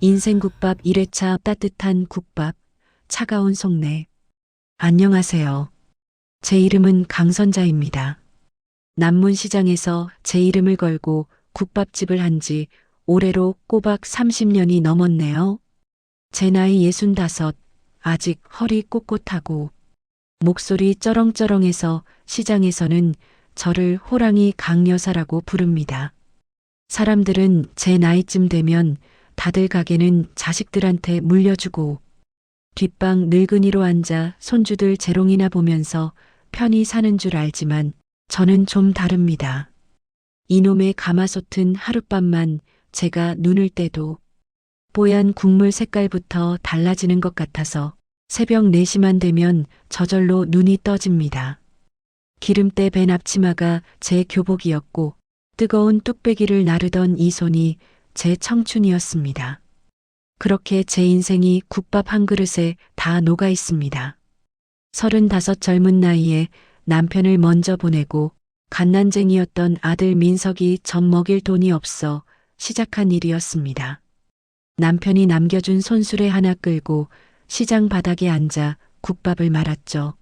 인생국밥 1회차 따뜻한 국밥, 차가운 속내. 안녕하세요. 제 이름은 강선자입니다. 남문시장에서 제 이름을 걸고 국밥집을 한 지 올해로 꼬박 30년이 넘었네요. 제 나이 65, 아직 허리 꼿꼿하고 목소리 쩌렁쩌렁해서 시장에서는 저를 호랑이 강여사라고 부릅니다. 사람들은 제 나이쯤 되면 다들 가게는 자식들한테 물려주고 뒷방 늙은이로 앉아 손주들 재롱이나 보면서 편히 사는 줄 알지만 저는 좀 다릅니다. 이놈의 가마솥은 하룻밤만 제가 눈을 떼도 뽀얀 국물 색깔부터 달라지는 것 같아서 새벽 4시만 되면 저절로 눈이 떠집니다. 기름때 밴 앞치마가 제 교복이었고 뜨거운 뚝배기를 나르던 이 손이 제 청춘이었습니다. 그렇게 제 인생이 국밥 한 그릇에 다 녹아 있습니다. 35 젊은 나이에 남편을 먼저 보내고 갓난쟁이였던 아들 민석이 젖 먹일 돈이 없어 시작한 일이었습니다. 남편이 남겨준 손수레 하나 끌고 시장 바닥에 앉아 국밥을 말았죠.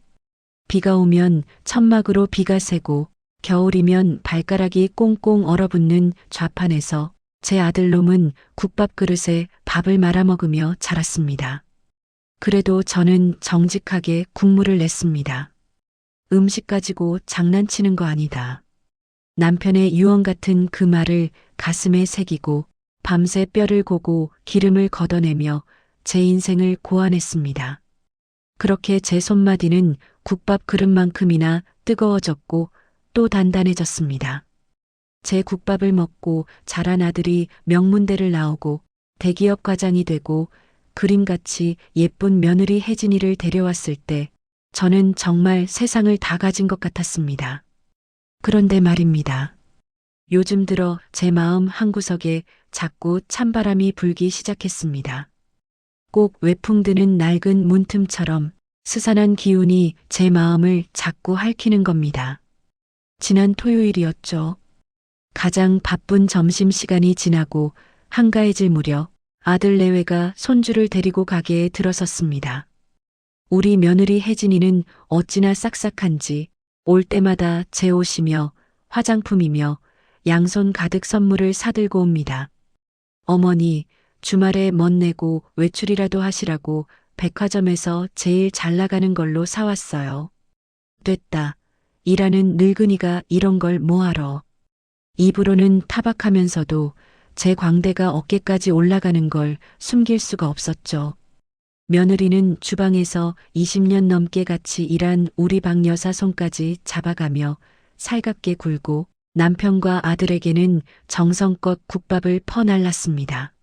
비가 오면 천막으로 비가 새고 겨울이면 발가락이 꽁꽁 얼어붙는 좌판에서 제 아들놈은 국밥 그릇에 밥을 말아 먹으며 자랐습니다. 그래도 저는 정직하게 국물을 냈습니다. 음식 가지고 장난치는 거 아니다. 남편의 유언 같은 그 말을 가슴에 새기고 밤새 뼈를 고고 기름을 걷어내며 제 인생을 고안했습니다. 그렇게 제 손마디는 국밥 그릇만큼이나 뜨거워졌고 또 단단해졌습니다. 제 국밥을 먹고 자란 아들이 명문대를 나오고 대기업 과장이 되고 그림같이 예쁜 며느리 혜진이를 데려왔을 때 저는 정말 세상을 다 가진 것 같았습니다. 그런데 말입니다. 요즘 들어 제 마음 한구석에 자꾸 찬바람이 불기 시작했습니다. 꼭 외풍 드는 낡은 문틈처럼 스산한 기운이 제 마음을 자꾸 핥히는 겁니다. 지난 토요일이었죠. 가장 바쁜 점심시간이 지나고 한가해질 무렵 아들 내외가 손주를 데리고 가게에 들어섰습니다. 우리 며느리 혜진이는 어찌나 싹싹한지 올 때마다 제 옷이며 화장품이며 양손 가득 선물을 사들고 옵니다. 어머니, 주말에 멋내고 외출이라도 하시라고 백화점에서 제일 잘 나가는 걸로 사왔어요. 됐다. 일하는 늙은이가 이런 걸 뭐하러. 입으로는 타박하면서도 제 광대가 어깨까지 올라가는 걸 숨길 수가 없었죠. 며느리는 주방에서 20년 넘게 같이 일한 우리 박 여사 손까지 잡아가며 살갑게 굴고 남편과 아들에게는 정성껏 국밥을 퍼날랐습니다.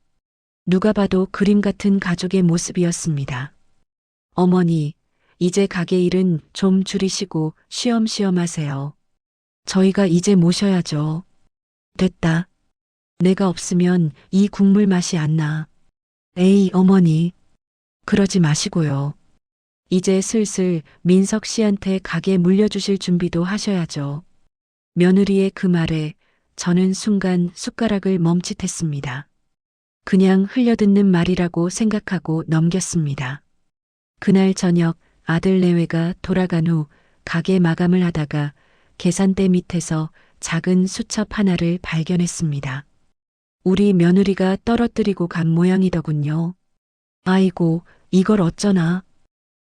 누가 봐도 그림 같은 가족의 모습이었습니다. 어머니, 이제 가게 일은 좀 줄이시고 쉬엄쉬엄 하세요. 저희가 이제 모셔야죠. 됐다. 내가 없으면 이 국물 맛이 안 나. 에이, 어머니. 그러지 마시고요. 이제 슬슬 민석 씨한테 가게 물려주실 준비도 하셔야죠. 며느리의 그 말에 저는 순간 숟가락을 멈칫했습니다. 그냥 흘려듣는 말이라고 생각하고 넘겼습니다. 그날 저녁 아들 내외가 돌아간 후 가게 마감을 하다가 계산대 밑에서 작은 수첩 하나를 발견했습니다. 우리 며느리가 떨어뜨리고 간 모양이더군요. 아이고, 이걸 어쩌나.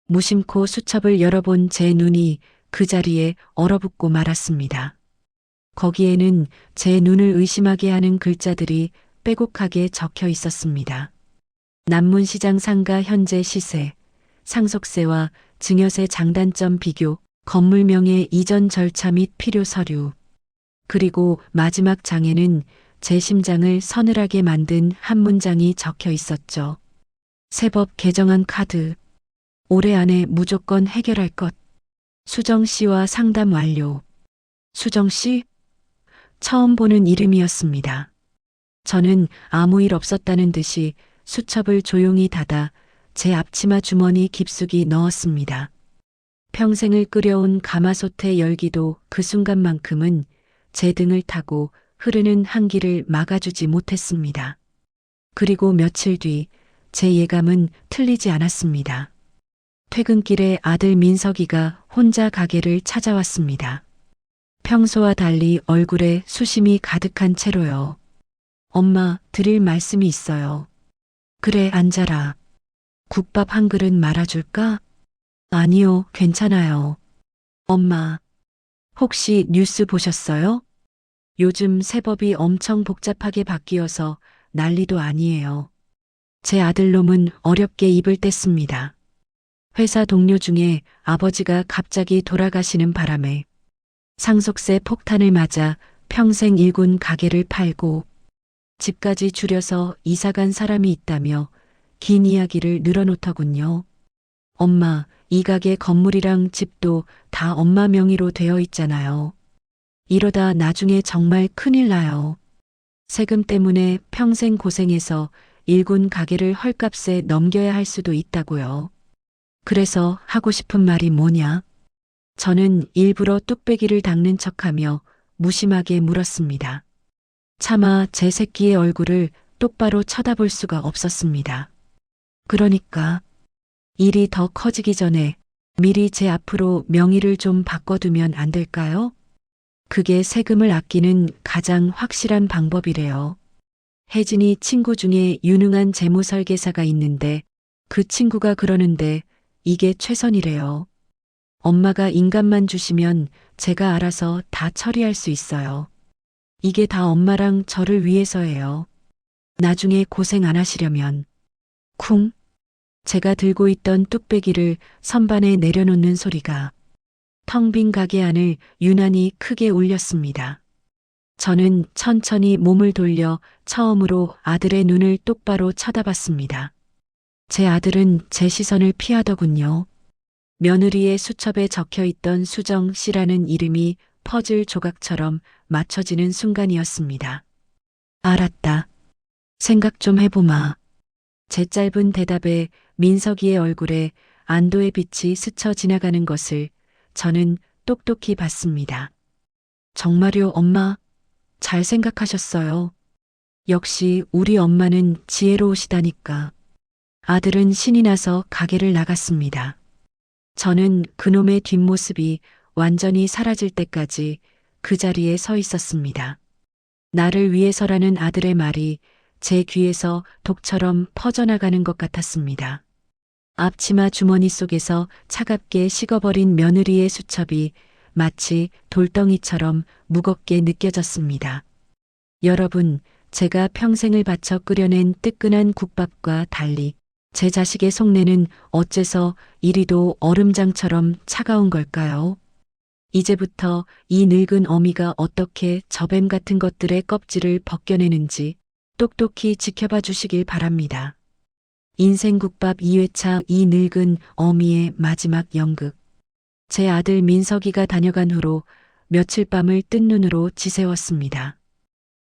무심코 수첩을 열어본 제 눈이 그 자리에 얼어붙고 말았습니다. 거기에는 제 눈을 의심하게 하는 글자들이 빼곡하게 적혀 있었습니다. 남문시장 상가 현재 시세, 상속세와 증여세 장단점 비교, 건물명의 이전 절차 및 필요 서류. 그리고 마지막 장에는 제 심장을 서늘하게 만든 한 문장이 적혀 있었죠. 새법 개정안 카드. 올해 안에 무조건 해결할 것. 수정 씨와 상담 완료. 수정 씨? 처음 보는 이름이었습니다. 저는 아무 일 없었다는 듯이 수첩을 조용히 닫아 제 앞치마 주머니 깊숙이 넣었습니다. 평생을 끓여온 가마솥의 열기도 그 순간만큼은 제 등을 타고 흐르는 한기를 막아주지 못했습니다. 그리고 며칠 뒤 제 예감은 틀리지 않았습니다. 퇴근길에 아들 민석이가 혼자 가게를 찾아왔습니다. 평소와 달리 얼굴에 수심이 가득한 채로요. 엄마, 드릴 말씀이 있어요. 그래, 앉아라. 국밥 한 그릇 말아줄까? 아니요, 괜찮아요. 엄마, 혹시 뉴스 보셨어요? 요즘 세법이 엄청 복잡하게 바뀌어서 난리도 아니에요. 제 아들놈은 어렵게 입을 뗐습니다. 회사 동료 중에 아버지가 갑자기 돌아가시는 바람에 상속세 폭탄을 맞아 평생 일군 가게를 팔고 집까지 줄여서 이사간 사람이 있다며 긴 이야기를 늘어놓더군요. 엄마, 이 가게 건물이랑 집도 다 엄마 명의로 되어 있잖아요. 이러다 나중에 정말 큰일 나요. 세금 때문에 평생 고생해서 일군 가게를 헐값에 넘겨야 할 수도 있다고요. 그래서 하고 싶은 말이 뭐냐? 저는 일부러 뚝배기를 닦는 척하며 무심하게 물었습니다. 차마 제 새끼의 얼굴을 똑바로 쳐다볼 수가 없었습니다. 그러니까 일이 더 커지기 전에 미리 제 앞으로 명의를 좀 바꿔두면 안 될까요? 그게 세금을 아끼는 가장 확실한 방법이래요. 혜진이 친구 중에 유능한 재무 설계사가 있는데 그 친구가 그러는데 이게 최선이래요. 엄마가 인감만 주시면 제가 알아서 다 처리할 수 있어요. 이게 다 엄마랑 저를 위해서예요. 나중에 고생 안 하시려면. 쿵. 제가 들고 있던 뚝배기를 선반에 내려놓는 소리가 텅 빈 가게 안을 유난히 크게 울렸습니다. 저는 천천히 몸을 돌려 처음으로 아들의 눈을 똑바로 쳐다봤습니다. 제 아들은 제 시선을 피하더군요. 며느리의 수첩에 적혀 있던 수정 씨라는 이름이 퍼즐 조각처럼 맞춰지는 순간이었습니다. 알았다. 생각 좀 해보마. 제 짧은 대답에 민석이의 얼굴에 안도의 빛이 스쳐 지나가는 것을 저는 똑똑히 봤습니다. 정말요, 엄마? 잘 생각하셨어요. 역시 우리 엄마는 지혜로우시다니까. 아들은 신이 나서 가게를 나갔습니다. 저는 그놈의 뒷모습이 완전히 사라질 때까지 그 자리에 서 있었습니다. 나를 위해서라는 아들의 말이 제 귀에서 독처럼 퍼져나가는 것 같았습니다. 앞치마 주머니 속에서 차갑게 식어버린 며느리의 수첩이 마치 돌덩이처럼 무겁게 느껴졌습니다. 여러분, 제가 평생을 바쳐 끓여낸 뜨끈한 국밥과 달리 제 자식의 속내는 어째서 이리도 얼음장처럼 차가운 걸까요? 이제부터 이 늙은 어미가 어떻게 저뱀 같은 것들의 껍질을 벗겨내는지 똑똑히 지켜봐 주시길 바랍니다. 인생국밥 2회차 이 늙은 어미의 마지막 연극. 제 아들 민석이가 다녀간 후로 며칠 밤을 뜬 눈으로 지새웠습니다.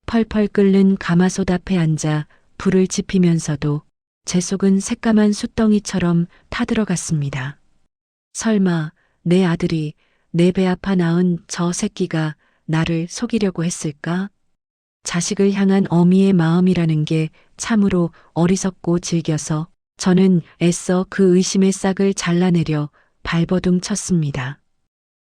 펄펄 끓는 가마솥 앞에 앉아 불을 지피면서도 제 속은 새까만 숫덩이처럼 타들어갔습니다. 설마 내 아들이 내 배 아파 낳은 저 새끼가 나를 속이려고 했을까? 자식을 향한 어미의 마음이라는 게 참으로 어리석고 질겨서 저는 애써 그 의심의 싹을 잘라내려 발버둥 쳤습니다.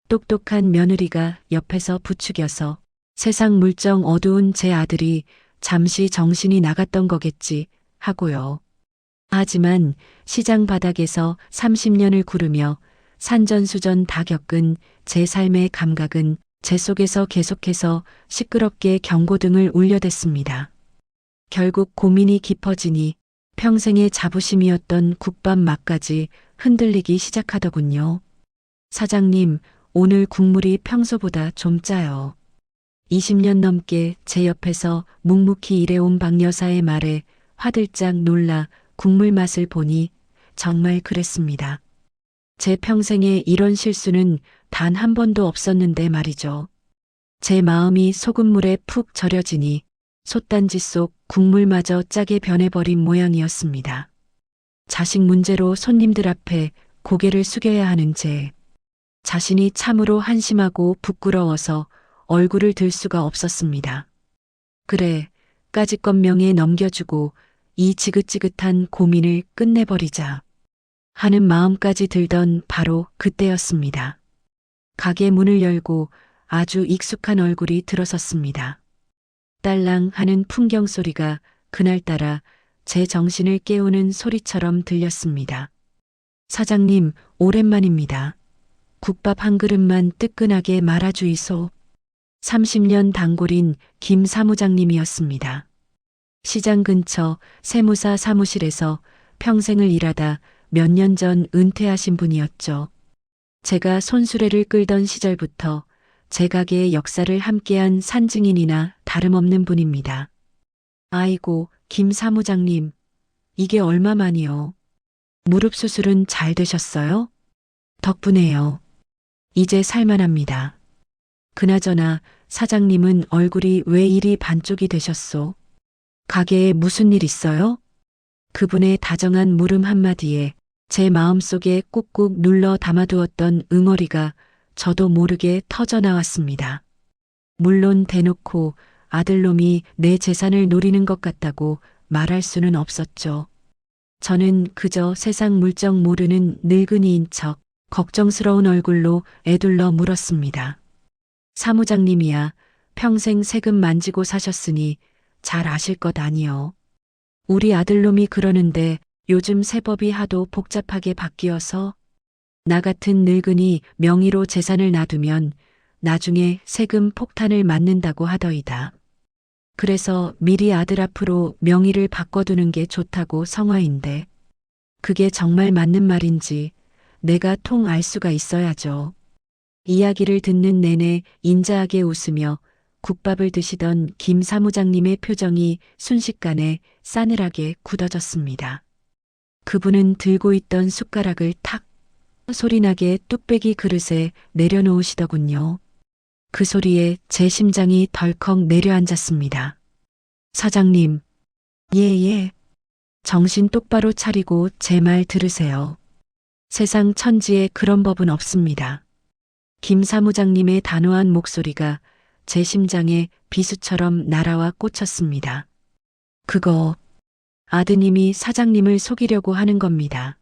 똑똑한 며느리가 옆에서 부추겨서 세상 물정 어두운 제 아들이 잠시 정신이 나갔던 거겠지 하고요. 하지만 시장 바닥에서 30년을 구르며 산전수전 다 겪은 제 삶의 감각은 제 속에서 계속해서 시끄럽게 경고등을 울려댔습니다. 결국 고민이 깊어지니 평생의 자부심이었던 국밥 맛까지 흔들리기 시작하더군요. 사장님, 오늘 국물이 평소보다 좀 짜요. 20년 넘게 제 옆에서 묵묵히 일해온 박 여사의 말에 화들짝 놀라 국물 맛을 보니 정말 그랬습니다. 제 평생에 이런 실수는 단 한 번도 없었는데 말이죠. 제 마음이 소금물에 푹 절여지니 솥단지 속 국물마저 짜게 변해버린 모양이었습니다. 자식 문제로 손님들 앞에 고개를 숙여야 하는 제 자신이 참으로 한심하고 부끄러워서 얼굴을 들 수가 없었습니다. 그래, 까짓것 명예 넘겨주고 이 지긋지긋한 고민을 끝내버리자 하는 마음까지 들던 바로 그때였습니다. 가게 문을 열고 아주 익숙한 얼굴이 들어섰습니다. 딸랑 하는 풍경 소리가 그날따라 제 정신을 깨우는 소리처럼 들렸습니다. 사장님, 오랜만입니다. 국밥 한 그릇만 뜨끈하게 말아주이소. 30년 단골인 김 사무장님이었습니다. 시장 근처 세무사 사무실에서 평생을 일하다 몇 년 전 은퇴하신 분이었죠. 제가 손수레를 끌던 시절부터 제 가게의 역사를 함께한 산증인이나 다름없는 분입니다. 아이고, 김 사무장님, 이게 얼마만이요? 무릎 수술은 잘 되셨어요? 덕분에요. 이제 살만합니다. 그나저나 사장님은 얼굴이 왜 이리 반쪽이 되셨소? 가게에 무슨 일 있어요? 그분의 다정한 물음 한마디에 제 마음속에 꾹꾹 눌러 담아두었던 응어리가 저도 모르게 터져나왔습니다. 물론 대놓고 아들놈이 내 재산을 노리는 것 같다고 말할 수는 없었죠. 저는 그저 세상 물정 모르는 늙은이인 척 걱정스러운 얼굴로 애둘러 물었습니다. 사무장님이야 평생 세금 만지고 사셨으니 잘 아실 것 아니요. 우리 아들놈이 그러는데 요즘 세법이 하도 복잡하게 바뀌어서 나 같은 늙은이 명의로 재산을 놔두면 나중에 세금 폭탄을 맞는다고 하더이다. 그래서 미리 아들 앞으로 명의를 바꿔두는 게 좋다고 성화인데 그게 정말 맞는 말인지 내가 통 알 수가 있어야죠. 이야기를 듣는 내내 인자하게 웃으며 국밥을 드시던 김 사무장님의 표정이 순식간에 싸늘하게 굳어졌습니다. 그분은 들고 있던 숟가락을 탁 소리나게 뚝배기 그릇에 내려놓으시더군요. 그 소리에 제 심장이 덜컥 내려앉았습니다. 사장님, 예. 정신 똑바로 차리고 제 말 들으세요. 세상 천지에 그런 법은 없습니다. 김 사무장님의 단호한 목소리가 제 심장에 비수처럼 날아와 꽂혔습니다. 그거 아드님이 사장님을 속이려고 하는 겁니다.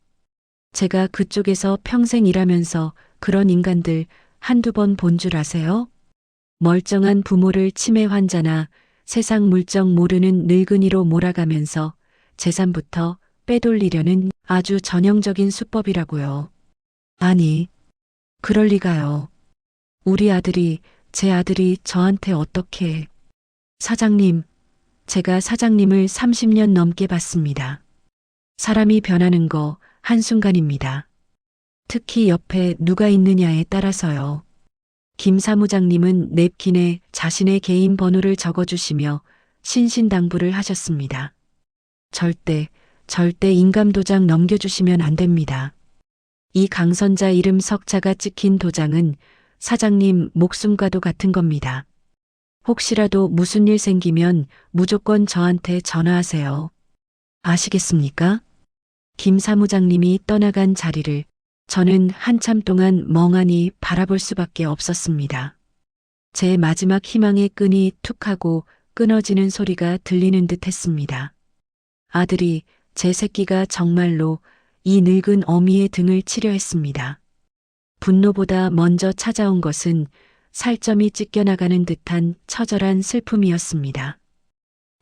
제가 그쪽에서 평생 일하면서 그런 인간들 한두 번 본 줄 아세요? 멀쩡한 부모를 치매 환자나 세상 물정 모르는 늙은이로 몰아가면서 재산부터 빼돌리려는 아주 전형적인 수법이라고요. 아니, 그럴 리가요. 우리 아들이, 제 아들이 저한테 어떻게... 사장님, 제가 사장님을 30년 넘게 봤습니다. 사람이 변하는 거 한순간입니다. 특히 옆에 누가 있느냐에 따라서요. 김 사무장님은 냅킨에 자신의 개인 번호를 적어주시며 신신당부를 하셨습니다. 절대 인감도장 넘겨주시면 안 됩니다. 이 강선자 이름 석자가 찍힌 도장은 사장님 목숨과도 같은 겁니다. 혹시라도 무슨 일 생기면 무조건 저한테 전화하세요. 아시겠습니까? 김 사무장님이 떠나간 자리를 저는 한참 동안 멍하니 바라볼 수밖에 없었습니다. 제 마지막 희망의 끈이 툭 하고 끊어지는 소리가 들리는 듯 했습니다. 아들이, 제 새끼가 정말로 이 늙은 어미의 등을 치려 했습니다. 분노보다 먼저 찾아온 것은 살점이 찢겨나가는 듯한 처절한 슬픔이었습니다.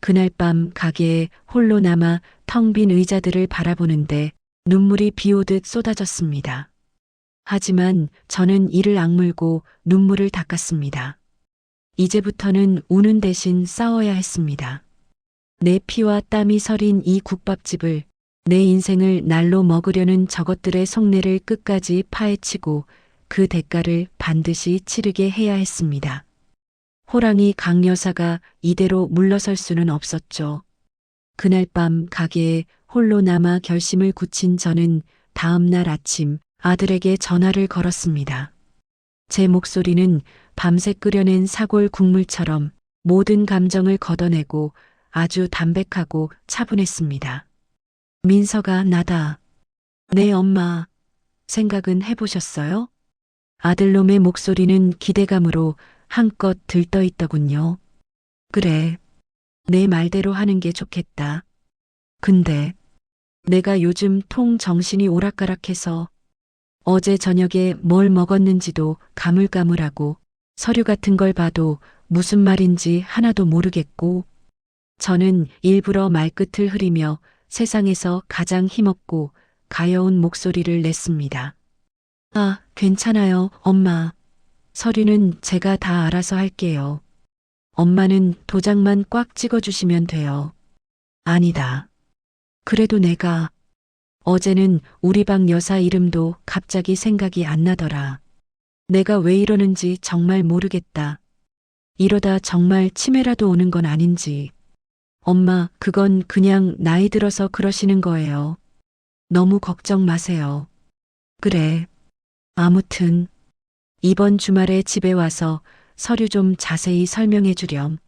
그날 밤 가게에 홀로 남아 텅 빈 의자들을 바라보는데 눈물이 비오듯 쏟아졌습니다. 하지만 저는 이를 악물고 눈물을 닦았습니다. 이제부터는 우는 대신 싸워야 했습니다. 내 피와 땀이 서린 이 국밥집을, 내 인생을 날로 먹으려는 저것들의 속내를 끝까지 파헤치고 그 대가를 반드시 치르게 해야 했습니다. 호랑이 강 여사가 이대로 물러설 수는 없었죠. 그날 밤 가게에 홀로 남아 결심을 굳힌 저는 다음 날 아침 아들에게 전화를 걸었습니다. 제 목소리는 밤새 끓여낸 사골 국물처럼 모든 감정을 걷어내고 아주 담백하고 차분했습니다. 민서가 나다. 네, 엄마. 생각은 해보셨어요? 아들놈의 목소리는 기대감으로 한껏 들떠있더군요. 그래. 내 말대로 하는 게 좋겠다. 근데 내가 요즘 통 정신이 오락가락해서 어제 저녁에 뭘 먹었는지도 가물가물하고 서류 같은 걸 봐도 무슨 말인지 하나도 모르겠고 저는 일부러 말끝을 흐리며 세상에서 가장 힘없고 가여운 목소리를 냈습니다. 아, 괜찮아요, 엄마. 서류는 제가 다 알아서 할게요. 엄마는 도장만 꽉 찍어주시면 돼요. 아니다. 그래도 내가 어제는 우리 방 여사 이름도 갑자기 생각이 안 나더라. 내가 왜 이러는지 정말 모르겠다. 이러다 정말 치매라도 오는 건 아닌지. 엄마, 그건 그냥 나이 들어서 그러시는 거예요. 너무 걱정 마세요. 그래. 아무튼 이번 주말에 집에 와서 서류 좀 자세히 설명해 주렴.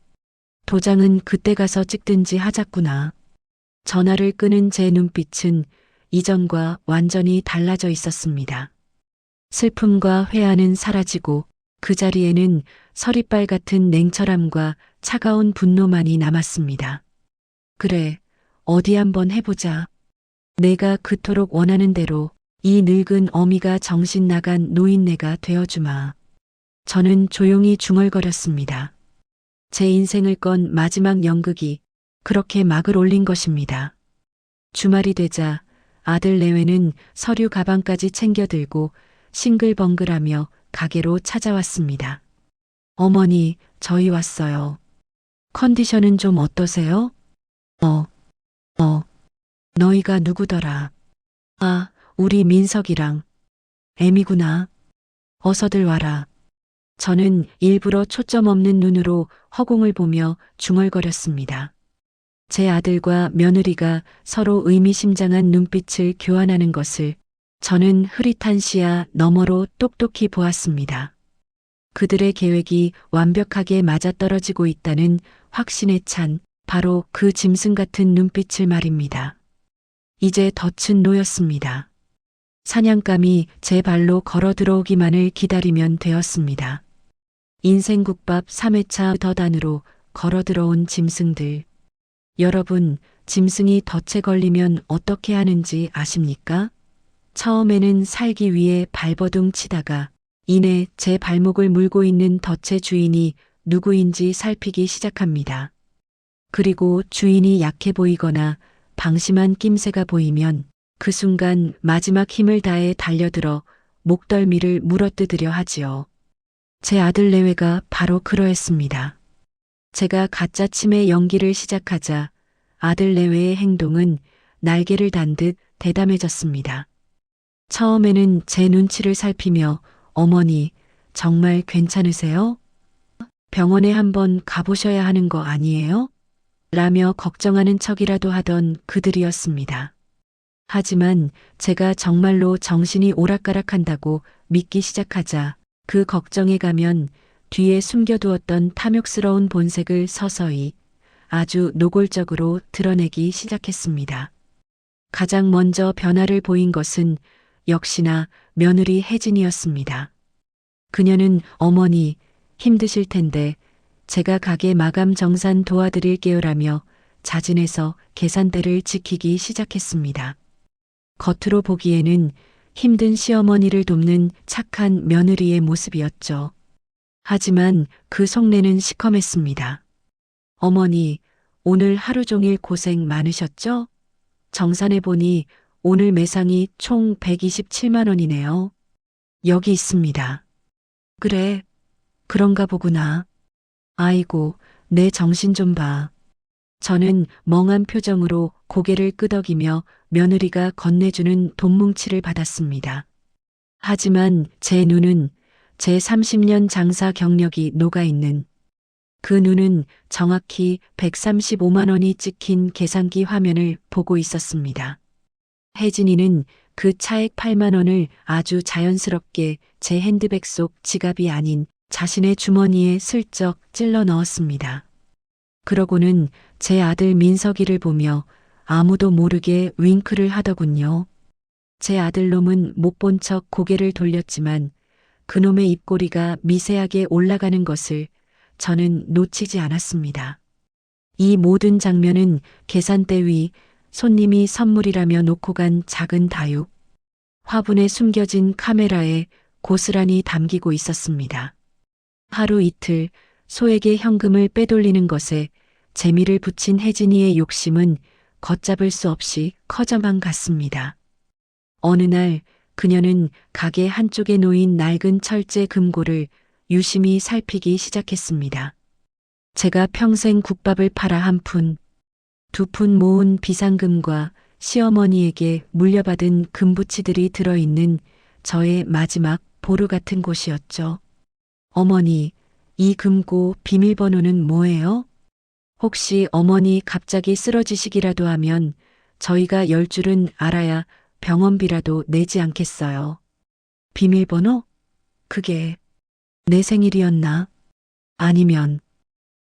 도장은 그때 가서 찍든지 하자꾸나. 전화를 끄는 제 눈빛은 이전과 완전히 달라져 있었습니다. 슬픔과 회한은 사라지고 그 자리에는 서리빨 같은 냉철함과 차가운 분노만이 남았습니다. 그래, 어디 한번 해보자. 내가 그토록 원하는 대로 이 늙은 어미가 정신 나간 노인네가 되어주마. 저는 조용히 중얼거렸습니다. 제 인생을 건 마지막 연극이 그렇게 막을 올린 것입니다. 주말이 되자 아들 내외는 서류 가방까지 챙겨 들고 싱글벙글하며 가게로 찾아왔습니다. 어머니, 저희 왔어요. 컨디션은 좀 어떠세요? 너희가 누구더라? 아, 우리 민석이랑. 애미구나. 어서들 와라. 저는 일부러 초점 없는 눈으로 허공을 보며 중얼거렸습니다. 제 아들과 며느리가 서로 의미심장한 눈빛을 교환하는 것을 저는 흐릿한 시야 너머로 똑똑히 보았습니다. 그들의 계획이 완벽하게 맞아떨어지고 있다는 확신에 찬 바로 그 짐승 같은 눈빛을 말입니다. 이제 덫은 놓였습니다. 사냥감이 제 발로 걸어 들어오기만을 기다리면 되었습니다. 인생국밥 3회차 덫 안으로 걸어 들어온 짐승들. 여러분, 짐승이 덫에 걸리면 어떻게 하는지 아십니까? 처음에는 살기 위해 발버둥 치다가 이내 제 발목을 물고 있는 덫의 주인이 누구인지 살피기 시작합니다. 그리고 주인이 약해 보이거나 방심한 낌새가 보이면 그 순간 마지막 힘을 다해 달려들어 목덜미를 물어뜯으려 하지요. 제 아들 내외가 바로 그러했습니다. 제가 가짜 치매 연기를 시작하자 아들 내외의 행동은 날개를 단 듯 대담해졌습니다. 처음에는 제 눈치를 살피며 어머니, 정말 괜찮으세요? 병원에 한번 가보셔야 하는 거 아니에요? 라며 걱정하는 척이라도 하던 그들이었습니다. 하지만 제가 정말로 정신이 오락가락한다고 믿기 시작하자 그 걱정에 가면 뒤에 숨겨두었던 탐욕스러운 본색을 서서히 아주 노골적으로 드러내기 시작했습니다. 가장 먼저 변화를 보인 것은 역시나 며느리 혜진이었습니다. 그녀는 어머니 힘드실 텐데 제가 가게 마감 정산 도와드릴게요라며 자진해서 계산대를 지키기 시작했습니다. 겉으로 보기에는 힘든 시어머니를 돕는 착한 며느리의 모습이었죠. 하지만 그 속내는 시커맸습니다. 어머니, 오늘 하루 종일 고생 많으셨죠? 정산해 보니 오늘 매상이 총 127만 원이네요. 여기 있습니다. 그래, 그런가 보구나. 아이고, 내 정신 좀 봐. 저는 멍한 표정으로 고개를 끄덕이며 며느리가 건네주는 돈뭉치를 받았습니다. 하지만 제 눈은 제 30년 장사 경력이 녹아있는 그 눈은 정확히 135만 원이 찍힌 계산기 화면을 보고 있었습니다. 혜진이는 그 차액 8만 원을 아주 자연스럽게 제 핸드백 속 지갑이 아닌 자신의 주머니에 슬쩍 찔러 넣었습니다. 그러고는 제 아들 민석이를 보며 아무도 모르게 윙크를 하더군요. 제 아들놈은 못 본 척 고개를 돌렸지만 그놈의 입꼬리가 미세하게 올라가는 것을 저는 놓치지 않았습니다. 이 모든 장면은 계산대 위 손님이 선물이라며 놓고 간 작은 다육, 화분에 숨겨진 카메라에 고스란히 담기고 있었습니다. 하루 이틀 소에게 현금을 빼돌리는 것에 재미를 붙인 혜진이의 욕심은 걷잡을 수 없이 커져만 갔습니다. 어느 날 그녀는 가게 한쪽에 놓인 낡은 철제 금고를 유심히 살피기 시작했습니다. 제가 평생 국밥을 팔아 한 푼, 두 푼 모은 비상금과 시어머니에게 물려받은 금부치들이 들어있는 저의 마지막 보루 같은 곳이었죠. 어머니, 이 금고 비밀번호는 뭐예요? 혹시 어머니 갑자기 쓰러지시기라도 하면 저희가 10줄은 알아야 병원비라도 내지 않겠어요. 비밀번호? 그게 내 생일이었나? 아니면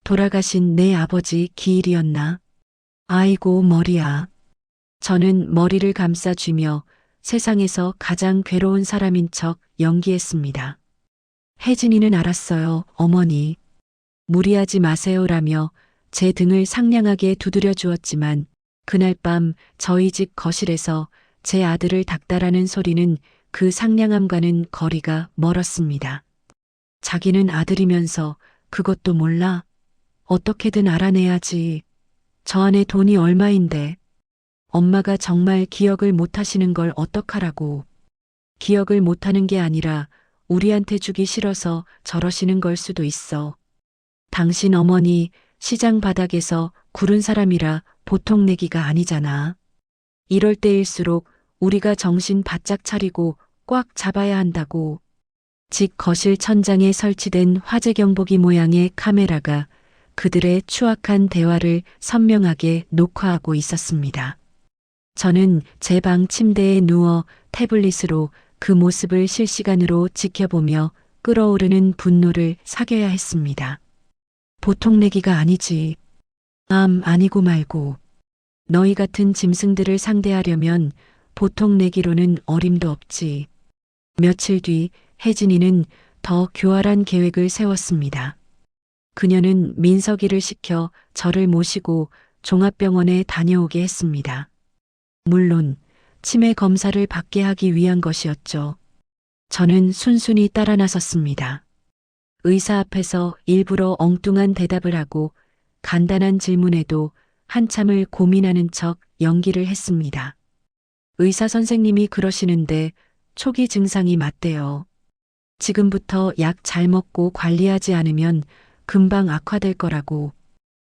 돌아가신 내 아버지 기일이었나? 아이고 머리야. 저는 머리를 감싸쥐며 세상에서 가장 괴로운 사람인 척 연기했습니다. 혜진이는 알았어요, 어머니. 무리하지 마세요라며 제 등을 상냥하게 두드려 주었지만 그날 밤 저희 집 거실에서 제 아들을 닥달하는 소리는 그 상냥함과는 거리가 멀었습니다. 자기는 아들이면서 그것도 몰라? 어떻게든 알아내야지. 저 안에 돈이 얼마인데. 엄마가 정말 기억을 못하시는 걸 어떡하라고. 기억을 못하는 게 아니라 우리한테 주기 싫어서 저러시는 걸 수도 있어. 당신 어머니 시장 바닥에서 구른 사람이라 보통 내기가 아니잖아. 이럴 때일수록 우리가 정신 바짝 차리고 꽉 잡아야 한다고. 집 거실 천장에 설치된 화재 경보기 모양의 카메라가 그들의 추악한 대화를 선명하게 녹화하고 있었습니다. 저는 제 방 침대에 누워 태블릿으로 그 모습을 실시간으로 지켜보며 끓어오르는 분노를 사겨야 했습니다. 보통 내기가 아니지. 아니고 말고. 너희 같은 짐승들을 상대하려면 보통 내기로는 어림도 없지. 며칠 뒤 혜진이는 더 교활한 계획을 세웠습니다. 그녀는 민석이를 시켜 저를 모시고 종합병원에 다녀오게 했습니다. 물론 치매 검사를 받게 하기 위한 것이었죠. 저는 순순히 따라 나섰습니다. 의사 앞에서 일부러 엉뚱한 대답을 하고 간단한 질문에도 한참을 고민하는 척 연기를 했습니다. 의사 선생님이 그러시는데 초기 증상이 맞대요. 지금부터 약 잘 먹고 관리하지 않으면 금방 악화될 거라고.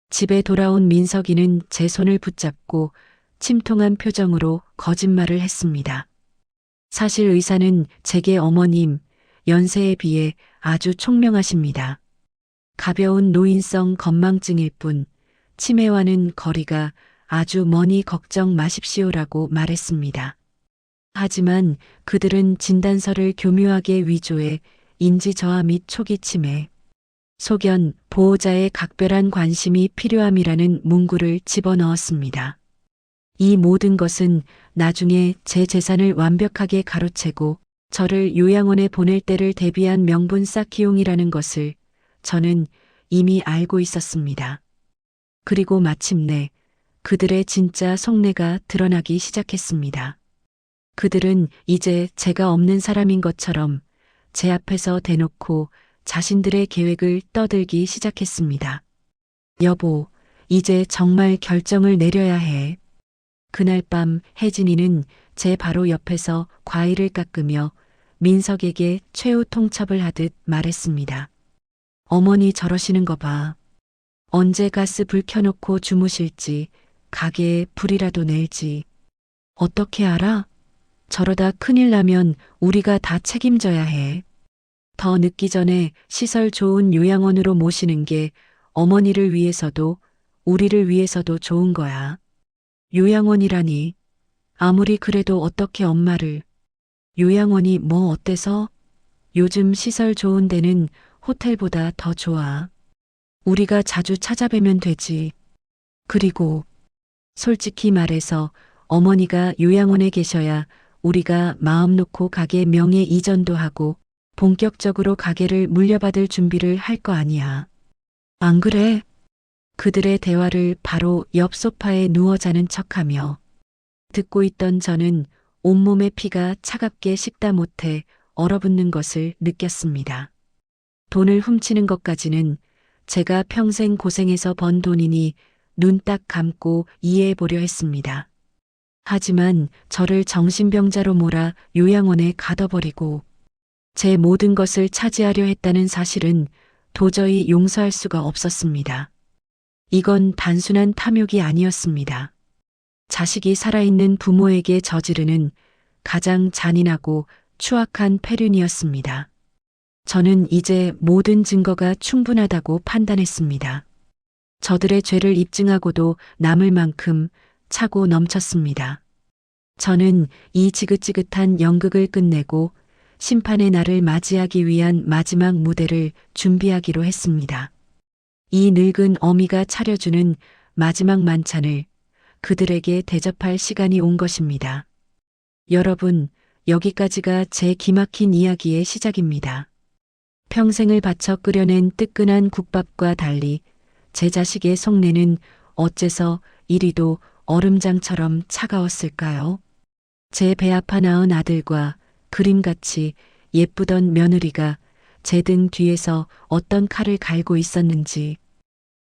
집에 돌아온 민석이는 제 손을 붙잡고 침통한 표정으로 거짓말을 했습니다. 사실 의사는 제게 어머님, 연세에 비해 아주 총명하십니다. 가벼운 노인성 건망증일 뿐 치매와는 거리가 아주 머니 걱정 마십시오라고 말했습니다. 하지만 그들은 진단서를 교묘하게 위조해 인지저하 및 초기 치매, 소견, 보호자의 각별한 관심이 필요함이라는 문구를 집어넣었습니다. 이 모든 것은 나중에 제 재산을 완벽하게 가로채고 저를 요양원에 보낼 때를 대비한 명분 쌓기용이라는 것을 저는 이미 알고 있었습니다. 그리고 마침내 그들의 진짜 속내가 드러나기 시작했습니다. 그들은 이제 제가 없는 사람인 것처럼 제 앞에서 대놓고 자신들의 계획을 떠들기 시작했습니다. 여보, 이제 정말 결정을 내려야 해. 그날 밤 혜진이는 제 바로 옆에서 과일을 깎으며 민석에게 최후 통첩을 하듯 말했습니다. 어머니 저러시는 거 봐. 언제 가스 불 켜놓고 주무실지 가게에 불이라도 낼지. 어떻게 알아? 저러다 큰일 나면 우리가 다 책임져야 해. 더 늦기 전에 시설 좋은 요양원으로 모시는 게 어머니를 위해서도 우리를 위해서도 좋은 거야. 요양원이라니. 아무리 그래도 어떻게 엄마를. 요양원이 뭐 어때서? 요즘 시설 좋은 데는 호텔보다 더 좋아. 우리가 자주 찾아뵈면 되지. 그리고 솔직히 말해서 어머니가 요양원에 계셔야 우리가 마음 놓고 가게 명예 이전도 하고 본격적으로 가게를 물려받을 준비를 할 거 아니야. 안 그래? 그들의 대화를 바로 옆 소파에 누워 자는 척하며 듣고 있던 저는 온몸의 피가 차갑게 식다 못해 얼어붙는 것을 느꼈습니다. 돈을 훔치는 것까지는 제가 평생 고생해서 번 돈이니 눈 딱 감고 이해해 보려 했습니다. 하지만 저를 정신병자로 몰아 요양원에 가둬버리고 제 모든 것을 차지하려 했다는 사실은 도저히 용서할 수가 없었습니다. 이건 단순한 탐욕이 아니었습니다. 자식이 살아있는 부모에게 저지르는 가장 잔인하고 추악한 패륜이었습니다. 저는 이제 모든 증거가 충분하다고 판단했습니다. 저들의 죄를 입증하고도 남을 만큼 차고 넘쳤습니다. 저는 이 지긋지긋한 연극을 끝내고 심판의 날을 맞이하기 위한 마지막 무대를 준비하기로 했습니다. 이 늙은 어미가 차려주는 마지막 만찬을 그들에게 대접할 시간이 온 것입니다. 여러분, 여기까지가 제 기막힌 이야기의 시작입니다. 평생을 바쳐 끓여낸 뜨끈한 국밥과 달리 제 자식의 속내는 어째서 이리도 얼음장처럼 차가웠을까요? 제 배 아파 낳은 아들과 그림같이 예쁘던 며느리가 제 등 뒤에서 어떤 칼을 갈고 있었는지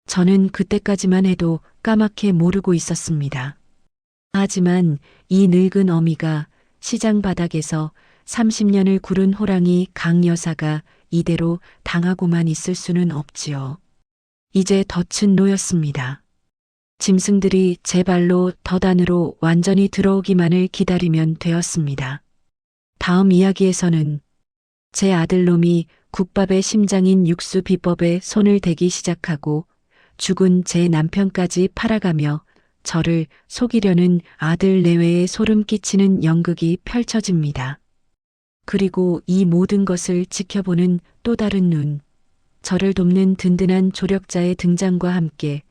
저는 그때까지만 해도 까맣게 모르고 있었습니다. 하지만 이 늙은 어미가 시장 바닥에서 30년을 구른 호랑이 강 여사가 이대로 당하고만 있을 수는 없지요. 이제 덫은 놓였습니다. 짐승들이 제 발로 덫 안으로 완전히 들어오기만을 기다리면 되었습니다. 다음 이야기에서는 제 아들놈이 국밥의 심장인 육수 비법에 손을 대기 시작하고 죽은 제 남편까지 팔아가며 저를 속이려는 아들 내외에 소름 끼치는 연극이 펼쳐집니다. 그리고 이 모든 것을 지켜보는 또 다른 눈, 저를 돕는 든든한 조력자의 등장과 함께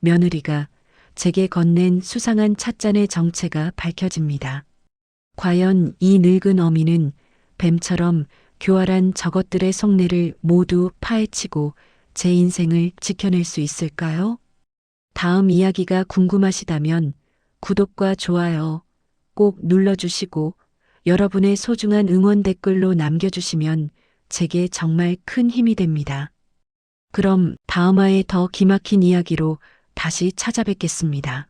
며느리가 제게 건넨 수상한 찻잔의 정체가 밝혀집니다. 과연 이 늙은 어미는 뱀처럼 교활한 저것들의 속내를 모두 파헤치고 제 인생을 지켜낼 수 있을까요? 다음 이야기가 궁금하시다면 구독과 좋아요 꼭 눌러주시고 여러분의 소중한 응원 댓글로 남겨주시면 제게 정말 큰 힘이 됩니다. 그럼 다음 화에 더 기막힌 이야기로 다시 찾아뵙겠습니다.